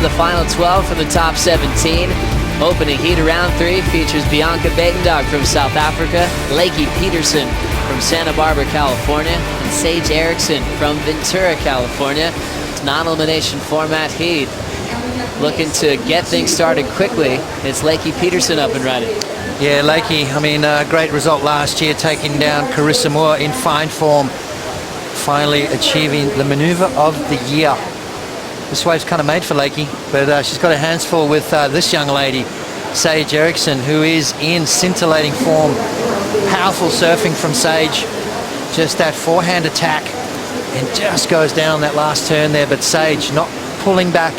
of the final 12 from the top 17. Opening heat of round 3 features Bianca Buitendag from South Africa, Lakey Peterson from Santa Barbara, California, and Sage Erickson from Ventura, California. It's non-elimination format heat. Looking to get things started quickly. It's Lakey Peterson up and running. Yeah, Lakey, I mean, great result last year, taking down Carissa Moore in fine form. Finally achieving the maneuver of the year. This wave's kind of made for Lakey, but she's got her hands full with this young lady, Sage Erickson, who is in scintillating form. Powerful surfing from Sage. Just that forehand attack and just goes down that last turn there, but Sage not pulling back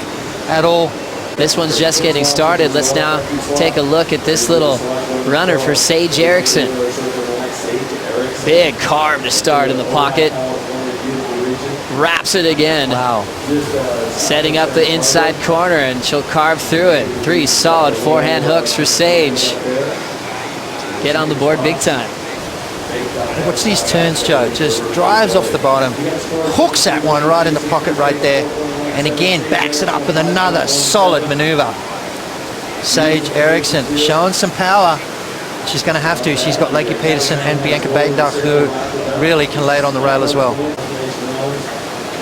at all. This one's just getting started. Let's now take a look at this little runner for Sage Erickson. Big carve to start in the pocket. Wraps it again. Wow. Setting up the inside corner, and she'll carve through it. 3 solid forehand hooks for Sage. Get on the board big time. Watch these turns, Joe. Just drives off the bottom, hooks that one right in the pocket right there, and again backs it up with another solid maneuver. Sage Erickson showing some power. She's going to have to. She's got Lakey Peterson and Bianca Buitendag, who really can lay it on the rail as well.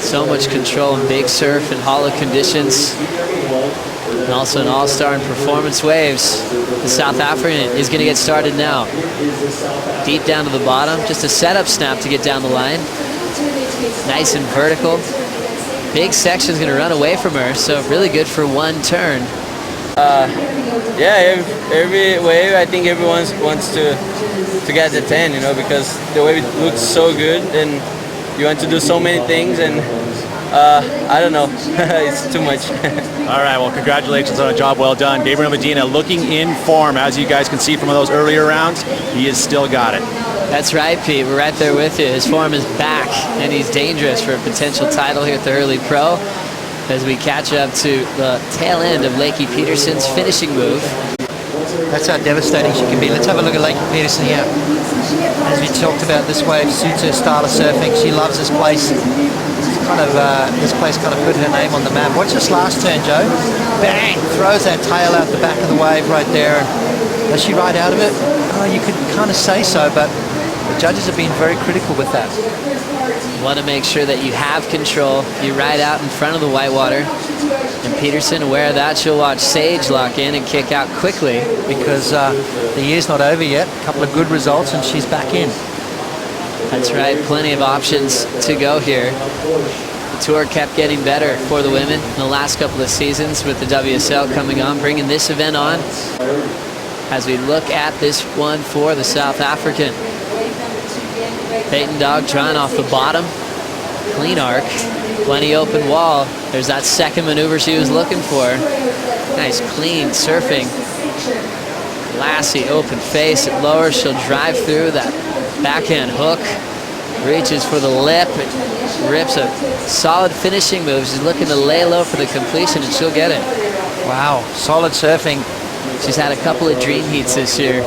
So much control in big surf and hollow conditions. And also an all-star in performance waves. The South African is going to get started now. Deep down to the bottom. Just a setup snap to get down the line. Nice and vertical. Big section's going to run away from her, so really good for one turn. Yeah, every wave, I think everyone wants to get the 10, you know, because the wave looks so good and you want to do so many things, and I don't know, it's too much. All right, well, congratulations on a job well done. Gabriel Medina looking in form, as you guys can see from those earlier rounds. He has still got it. That's right, Pete. We're right there with you. His form is back, and he's dangerous for a potential title here at the Early Pro as we catch up to the tail end of Lakey Peterson's finishing move. That's how devastating she can be. Let's have a look at Lakey Peterson here. As we talked about, this wave suits her style of surfing. She loves this place. This place kind of put her name on the map. Watch this last turn, Joe. Bang! Throws that tail out the back of the wave right there. Does she ride out of it? Oh, you could kind of say so, but the judges have been very critical with that. You want to make sure that you have control. You ride out in front of the whitewater. And Peterson, aware of that, she'll watch Sage lock in and kick out quickly. Because the year's not over yet. A couple of good results and she's back in. That's right, plenty of options to go here. The tour kept getting better for the women in the last couple of seasons with the WSL coming on, bringing this event on. As we look at this one for the South African. Buitendag trying off the bottom. Clean arc. Plenty open wall. There's that second maneuver she was looking for. Nice clean surfing. Classy open face. It lowers. She'll drive through that backhand hook. Reaches for the lip. It rips a solid finishing move. She's looking to lay low for the completion, and she'll get it. Wow, solid surfing. She's had a couple of dream heats this year.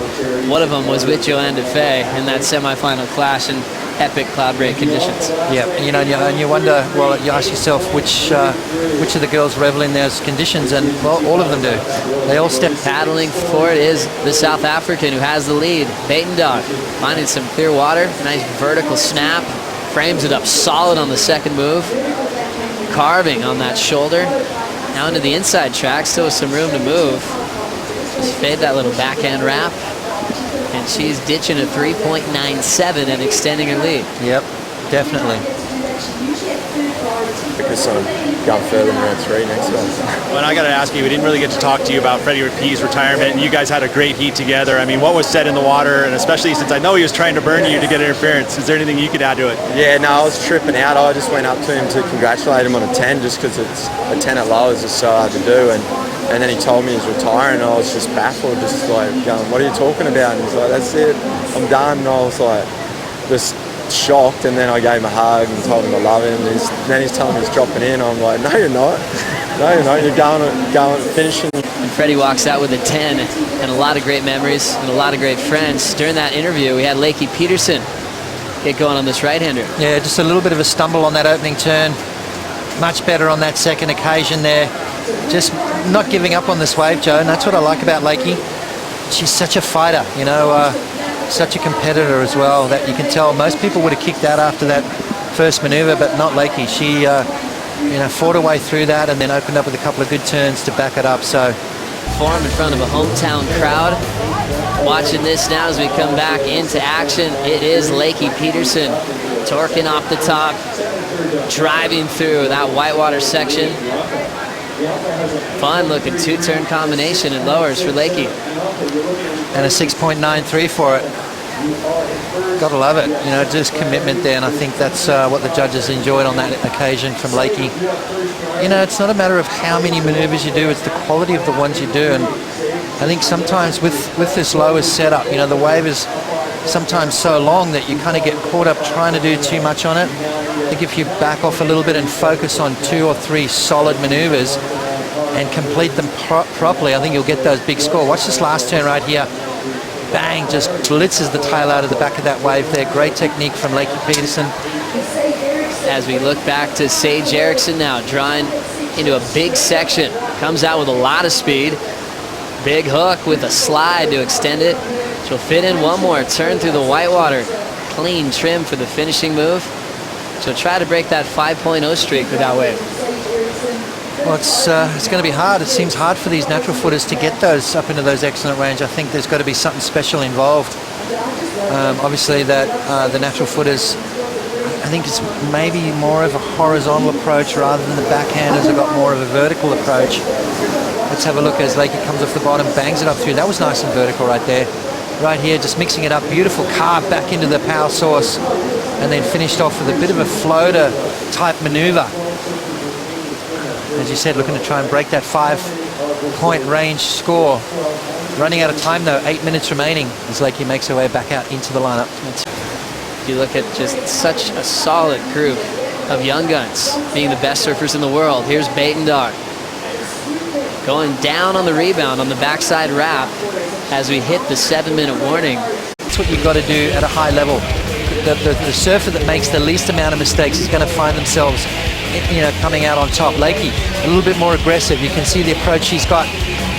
One of them was with Joanne DeFay in that semifinal clash in epic cloud break conditions. Yeah, you know, and you wonder, well, you ask yourself which of the girls revel in those conditions, and well, all of them do. They all step. Paddling for it is the South African who has the lead. Buitendag finding some clear water. Nice vertical snap. Frames it up solid on the second move. Carving on that shoulder. Now into the inside track, still with some room to move. Just fade that little backhand wrap. And she's ditching a 3.97 and extending her lead. Yep, definitely. Because I'm going further in round 3 next one. Well, I got to ask you, we didn't really get to talk to you about Freddie Rapie's retirement, and you guys had a great heat together. I mean, what was said in the water, and especially since I know he was trying to burn you to get interference, is there anything you could add to it? Yeah, no, I was tripping out. I just went up to him to congratulate him on a 10, just because it's a 10 at low is just so hard to do. And then he told me he's retiring, and I was just baffled, just like going, what are you talking about? And he's like, that's it, I'm done. And I was like, just shocked, and then I gave him a hug and told him I love him. Then he's telling me he's dropping in. I'm like, no, you're not. No, you're not. You're going, finishing. And Freddie walks out with a 10 and a lot of great memories and a lot of great friends. During that interview, we had Lakey Peterson get going on this right-hander. Yeah, just a little bit of a stumble on that opening turn. much better on that second occasion there. Just not giving up on this wave, Joe, and that's what I like about Lakey. She's such a fighter, you know, such a competitor as well, that you can tell most people would have kicked out after that first maneuver, but not Lakey. She, you know, fought her way through that and then opened up with a couple of good turns to back it up. So, Form in front of a hometown crowd. Watching this now as we come back into action, it is Lakey Peterson torquing off the top, driving through that whitewater section. Fun looking two-turn combination and lowers for Lakey. And a 6.93 for it. Gotta love it, you know, just commitment there, and I think that's what the judges enjoyed on that occasion from Lakey. You know, it's not a matter of how many maneuvers you do, it's the quality of the ones you do, and I think sometimes with this lowest setup, you know, the wave is sometimes so long that you kind of get caught up trying to do too much on it. I think if you back off a little bit and focus on 2 or 3 solid maneuvers and complete them properly, I think you'll get those big score. Watch this last turn right here. Bang, just blitzes the tail out of the back of that wave there. Great technique from Lakey Peterson. As we look back to Sage Erickson now, drawing into a big section. Comes out with a lot of speed. Big hook with a slide to extend it. She'll fit in one more turn through the whitewater. Clean trim for the finishing move. She'll try to break that 5.0 streak with that wave. Well, it's going to be hard. It seems hard for these natural footers to get those up into those excellent range. I think there's got to be something special involved. Obviously, that the natural footers, I think it's maybe more of a horizontal approach rather than the backhanders have got more of a vertical approach. Let's have a look as Lakey comes off the bottom, bangs it up through. That was nice and vertical right there. Right here, just mixing it up. Beautiful carve back into the power source, and then finished off with a bit of a floater type maneuver. As you said, looking to try and break that 5-point range score. Running out of time though, 8 minutes remaining as Lakey makes her way back out into the lineup. If you look at just such a solid group of young guns, being the best surfers in the world. Here's Buitendag going down on the rebound on the backside wrap as we hit the 7-minute warning. That's what you've got to do at a high level. The surfer that makes the least amount of mistakes is going to find themselves, you know, coming out on top. Lakey, a little bit more aggressive. You can see the approach she's got,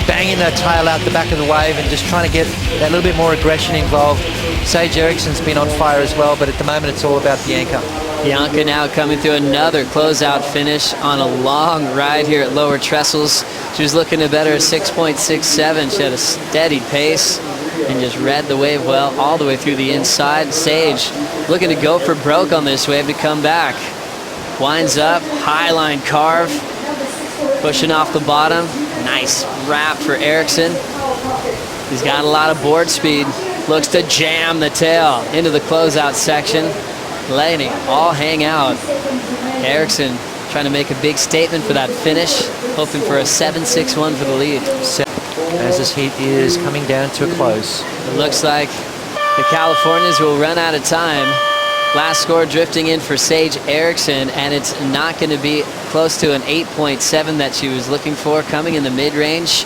banging that tail out the back of the wave and just trying to get that little bit more aggression involved. Sage Erickson's been on fire as well, but at the moment it's all about Bianca. Bianca now coming through another closeout finish on a long ride here at lower trestles. She was looking to better a 6.67. She had a steady pace and just read the wave well all the way through the inside. Sage looking to go for broke on this wave to come back. Winds up, high line carve, pushing off the bottom. Nice wrap for Erickson. He's got a lot of board speed. Looks to jam the tail into the closeout section, letting it all hang out. Erickson trying to make a big statement for that finish, hoping for a 7.61 for the lead. As this heat is coming down to a close. It looks like the Californians will run out of time. Last score drifting in for Sage Erickson, and it's not going to be close to an 8.7 that she was looking for, coming in the mid-range.